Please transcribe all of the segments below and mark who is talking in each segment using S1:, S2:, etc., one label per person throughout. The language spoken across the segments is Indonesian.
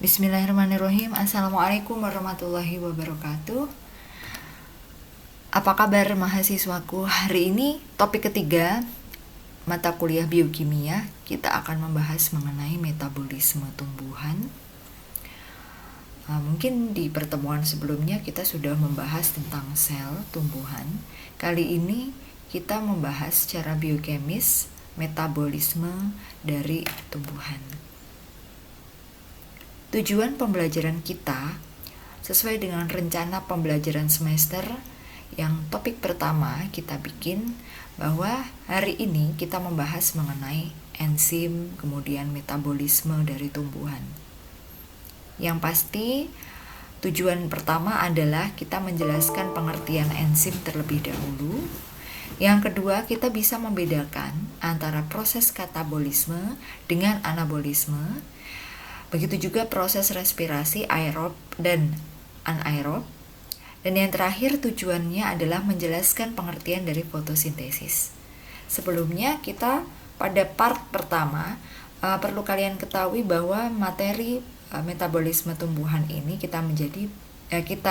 S1: Bismillahirrahmanirrahim. Assalamualaikum warahmatullahi wabarakatuh. Apa kabar mahasiswaku? Hari ini topik ketiga mata kuliah biokimia. Kita akan membahas mengenai metabolisme tumbuhan. Mungkin di pertemuan sebelumnya kita sudah membahas tentang sel tumbuhan. Kali ini kita membahas secara biokemis metabolisme dari tumbuhan. Tujuan pembelajaran kita sesuai dengan rencana pembelajaran semester yang topik pertama kita bikin bahwa hari ini kita membahas mengenai enzim, kemudian metabolisme dari tumbuhan. Yang pasti tujuan pertama adalah kita menjelaskan pengertian enzim terlebih dahulu. Yang kedua, kita bisa membedakan antara proses katabolisme dengan anabolisme. Begitu juga proses respirasi aerob dan anaerob. Dan yang terakhir tujuannya adalah menjelaskan pengertian dari fotosintesis. Sebelumnya kita pada part pertama perlu kalian ketahui bahwa materi metabolisme tumbuhan ini kita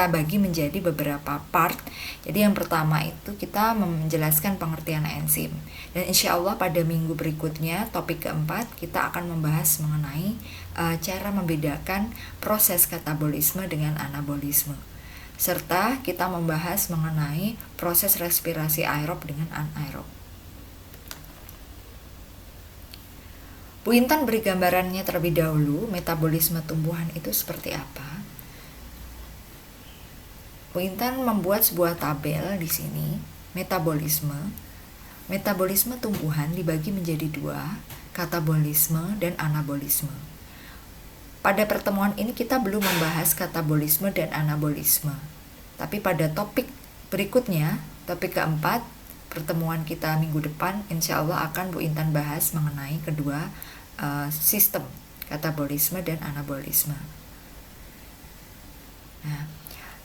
S1: bagi menjadi beberapa part. Jadi yang pertama itu kita menjelaskan pengertian enzim. Dan insya Allah pada minggu berikutnya topik keempat kita akan membahas mengenai cara membedakan proses katabolisme dengan anabolisme. Serta kita membahas mengenai proses respirasi aerob dengan anaerob. Bu Intan beri gambarannya terlebih dahulu, metabolisme tumbuhan itu seperti apa. Bu Intan membuat sebuah tabel di sini, metabolisme. Metabolisme tumbuhan dibagi menjadi dua, katabolisme dan anabolisme. Pada pertemuan ini kita belum membahas katabolisme dan anabolisme. Tapi pada topik berikutnya, topik keempat, pertemuan kita minggu depan, insya Allah akan Bu Intan bahas mengenai kedua sistem, katabolisme dan anabolisme. Nah,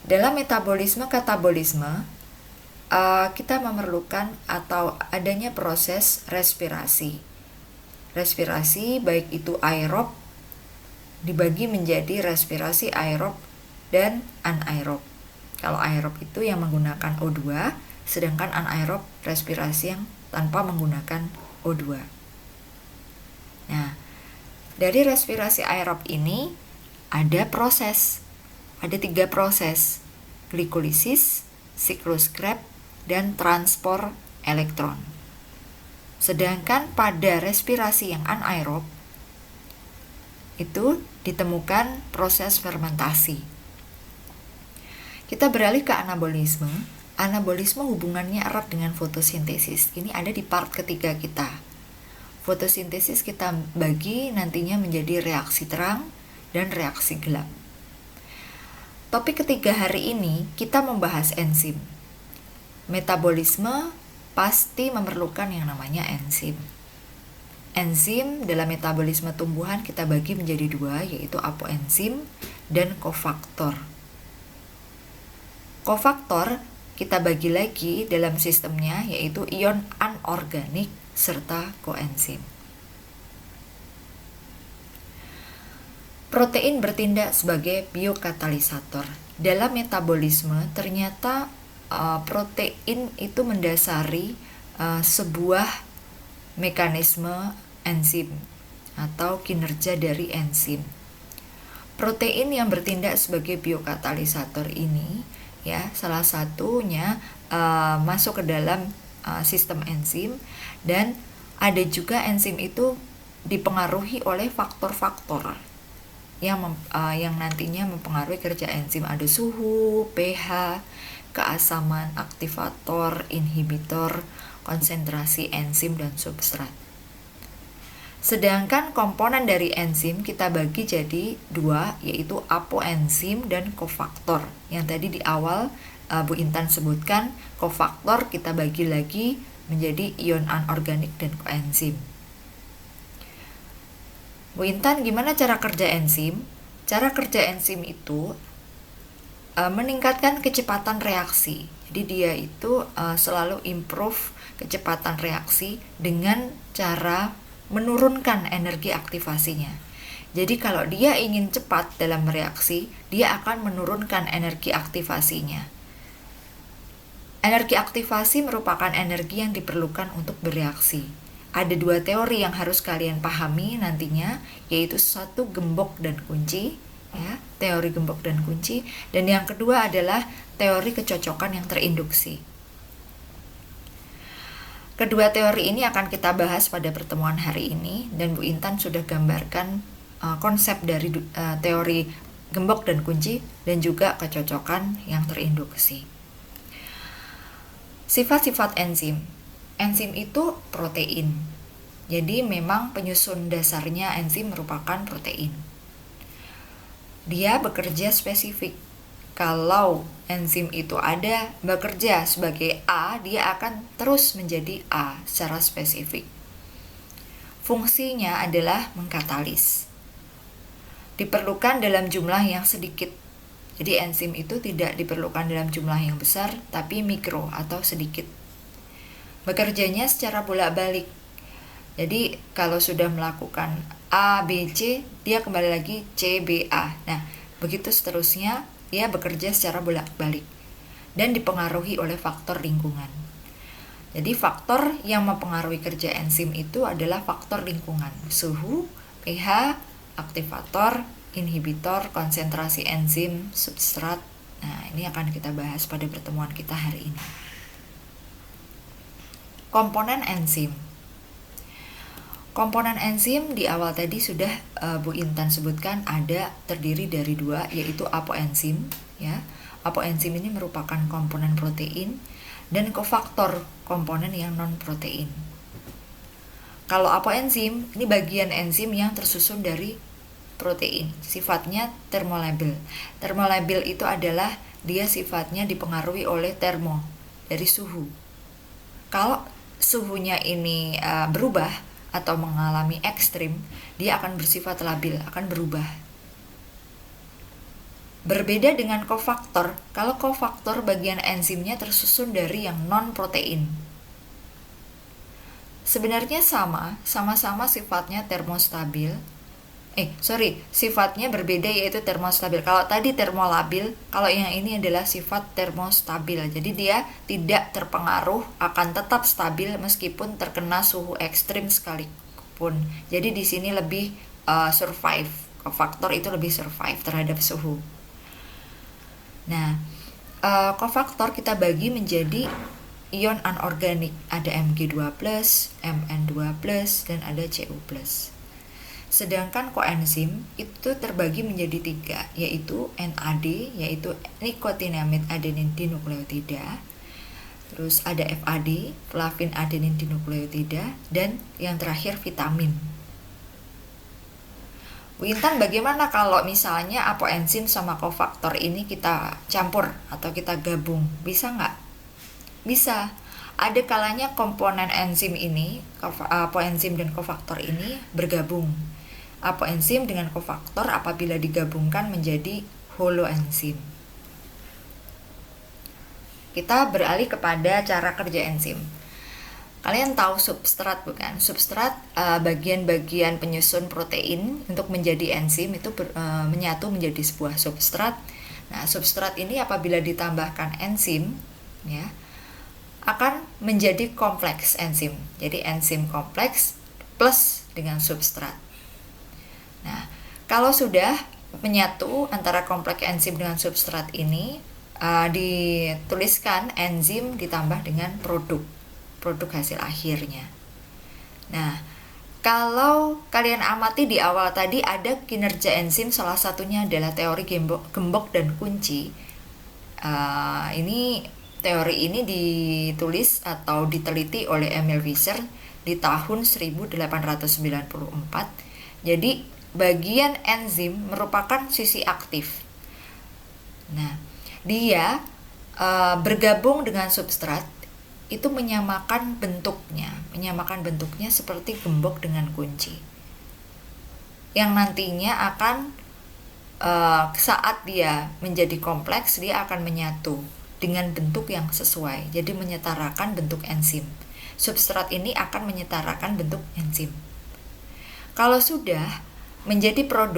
S1: dalam metabolisme katabolisme kita memerlukan atau adanya proses respirasi. Respirasi baik itu aerob dibagi menjadi respirasi aerob dan anaerob. Kalau aerob itu yang menggunakan O2, sedangkan anaerob respirasi yang tanpa menggunakan O2. Nah, dari respirasi aerob ini ada tiga proses, glikolisis, siklus Krebs, dan transport elektron. Sedangkan pada respirasi yang anaerob itu ditemukan proses fermentasi. Kita beralih ke anabolisme. Anabolisme hubungannya erat dengan fotosintesis. Ini ada di part ketiga kita. Fotosintesis kita bagi nantinya menjadi reaksi terang dan reaksi gelap. Topik ketiga hari ini kita membahas enzim. Metabolisme pasti memerlukan yang namanya enzim. Enzim dalam metabolisme tumbuhan kita bagi menjadi dua, yaitu apoenzim dan kofaktor. Kofaktor kita bagi lagi dalam sistemnya, yaitu ion anorganik serta koenzim. Protein bertindak sebagai biokatalisator. Dalam metabolisme ternyata protein itu mendasari sebuah mekanisme enzim atau kinerja dari enzim. Protein yang bertindak sebagai biokatalisator ini ya salah satunya masuk ke dalam sistem enzim, dan ada juga enzim itu dipengaruhi oleh faktor-faktor yang nantinya mempengaruhi kerja enzim. Ada suhu, pH, keasaman, aktivator, inhibitor, konsentrasi enzim dan substrat. Sedangkan komponen dari enzim kita bagi jadi dua, yaitu apoenzim dan kofaktor. Yang tadi di awal Bu Intan sebutkan, kofaktor kita bagi lagi menjadi ion anorganik dan koenzim. Bu Intan, gimana cara kerja enzim? Cara kerja enzim itu meningkatkan kecepatan reaksi. Jadi dia itu selalu improve kecepatan reaksi dengan cara menurunkan energi aktivasinya. Jadi kalau dia ingin cepat dalam reaksi, dia akan menurunkan energi aktivasinya. Energi aktivasi merupakan energi yang diperlukan untuk bereaksi. Ada dua teori yang harus kalian pahami nantinya, yaitu satu gembok dan kunci, ya, teori gembok dan kunci, dan yang kedua adalah teori kecocokan yang terinduksi. Kedua teori ini akan kita bahas pada pertemuan hari ini, dan Bu Intan sudah gambarkan konsep dari teori gembok dan kunci dan juga kecocokan yang terinduksi. Sifat-sifat enzim. Enzim itu protein. Jadi memang penyusun dasarnya enzim merupakan protein. Dia bekerja spesifik. Kalau enzim itu ada bekerja sebagai A, dia akan terus menjadi A secara spesifik. Fungsinya adalah mengkatalis. Diperlukan dalam jumlah yang sedikit. Jadi enzim itu tidak diperlukan dalam jumlah yang besar, tapi mikro atau sedikit. Bekerjanya secara bolak-balik. Jadi kalau sudah melakukan A, B, C, dia kembali lagi C, B, A. Nah, begitu seterusnya, dia bekerja secara bolak-balik dan dipengaruhi oleh faktor lingkungan. Jadi faktor yang mempengaruhi kerja enzim itu adalah faktor lingkungan, suhu, pH, aktivator, inhibitor, konsentrasi enzim, substrat. Nah, ini akan kita bahas pada pertemuan kita hari ini. Komponen enzim. Komponen enzim di awal tadi sudah Bu Intan sebutkan ada terdiri dari dua, yaitu apoenzim, ya. Apoenzim ini merupakan komponen protein dan kofaktor, komponen yang non protein. Kalau apoenzim ini bagian enzim yang tersusun dari protein, sifatnya termolabil. Termolabil itu adalah dia sifatnya dipengaruhi oleh termo, dari suhu. Kalau suhunya ini berubah atau mengalami ekstrim, dia akan bersifat labil, akan berubah. Berbeda dengan kofaktor, kalau kofaktor bagian enzimnya tersusun dari yang non-protein. Sebenarnya sama-sama sifatnya termostabil. Sifatnya berbeda yaitu termostabil. Kalau tadi termolabil, kalau yang ini adalah sifat termostabil. Jadi dia tidak terpengaruh, akan tetap stabil meskipun terkena suhu ekstrim sekalipun. Jadi di sini lebih survive. Kofaktor itu lebih survive terhadap suhu. Nah, kofaktor kita bagi menjadi ion anorganik. Ada Mg2+, Mn2+, dan ada Cu+. Sedangkan koenzim itu terbagi menjadi 3, yaitu NAD, yaitu nikotinamid adenin dinukleotida. Terus ada FAD, flavin adenin dinukleotida, dan yang terakhir vitamin. Bu Intan, bagaimana kalau misalnya apoenzim sama kofaktor ini kita campur atau kita gabung? Bisa nggak? Bisa. Ada kalanya komponen enzim ini, apoenzim dan kofaktor ini bergabung. Apoenzim dengan kofaktor apabila digabungkan menjadi holoenzim. Kita beralih kepada cara kerja enzim. Kalian tahu substrat bukan? Substrat bagian-bagian penyusun protein untuk menjadi enzim itu menyatu menjadi sebuah substrat. Nah, substrat ini apabila ditambahkan enzim, ya, akan menjadi kompleks enzim. Jadi enzim kompleks plus dengan substrat. Nah, kalau sudah menyatu antara kompleks enzim dengan substrat ini, dituliskan enzim ditambah dengan produk hasil akhirnya. Nah, kalau kalian amati di awal tadi ada kinerja enzim, salah satunya adalah teori gembok dan kunci. Teori ini ditulis atau diteliti oleh Emil Visser di tahun 1894. Jadi bagian enzim merupakan sisi aktif. Nah, dia bergabung dengan substrat itu menyamakan bentuknya seperti gembok dengan kunci. Yang nantinya akan saat dia menjadi kompleks, dia akan menyatu dengan bentuk yang sesuai. Jadi menyetarakan bentuk enzim. Substrat ini akan menyetarakan bentuk enzim. Kalau sudah menjadi produk